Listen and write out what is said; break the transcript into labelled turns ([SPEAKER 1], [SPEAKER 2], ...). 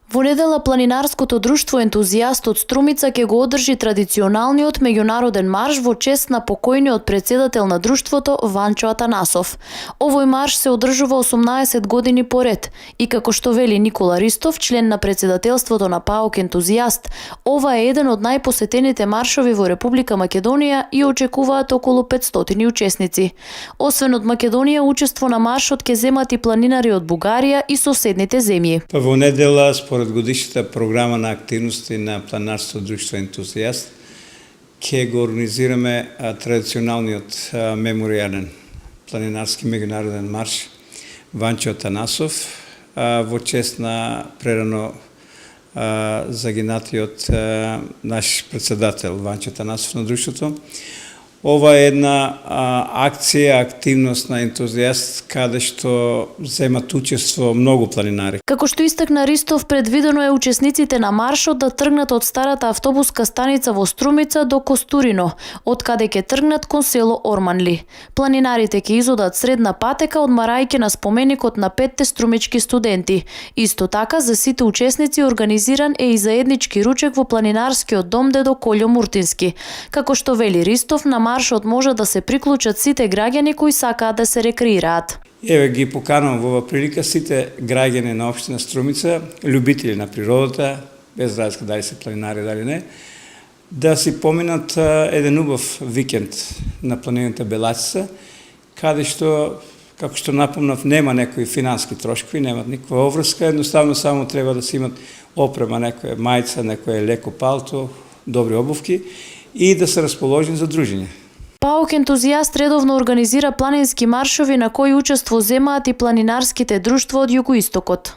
[SPEAKER 1] Во недела планинарското друштво Ентузијаст од Струмица ќе го одржи традиционалниот меѓународен марш во чест на покојниот председател на друштвото Ванчо Атанасов. Овој марш се одржува 18 години поред и како што вели Никола Ристов, член на председателството на ПАОК Ентузијаст, ова е еден од најпосетените маршови во Република Македонија и очекуваат околу 500 учесници. Освен од Македонија, учество на маршот ќе земат и планинари од Бугарија и соседните земји.
[SPEAKER 2] Во недела, според годишната програма на активности на планинарското друштво Ентузијаст, ќе го организираме традиционалниот меморијален планинарски меѓународен марш Ванчо Атанасов во чест на прерано загинатиот наш председател Ванчо Атанасов на друштвото. Ова е една акција, активност на Ентузијаст, каде што земат учество многу планинари.
[SPEAKER 1] Како што истакна Ристов, предвидено е учесниците на маршот да тргнат од старата автобуска станица во Струмица до Костурино, од каде ќе тргнат кон село Орманли. Планинарите ќе изодат средна патека одмарајќи на споменикот на 5 струмички студенти. Исто така, за сите учесници организиран е и заеднички ручек во планинарскиот дом Дедо Колјо Муртински. Како што вели Ристов, на маршот може да се приклучат сите граѓани кои сакаат да се рекреираат.
[SPEAKER 2] Еве ги поканувам во ова прилика сите граѓани на општина Струмица, љубители на природата, без разлика дали се планинари дали не, да си поминат еден убав викенд на планината Белачица, каде што, како што напомнав, нема некои финански трошкови, немат никаква обврска, едноставно само треба да си имат опрема, некоја мајца, некој леко палто, добри обувки и да се расположени за дружење.
[SPEAKER 1] ПАОК Ентузијаст редовно организира планински маршови на кои учество земаат и планинарските друштва од југоистокот.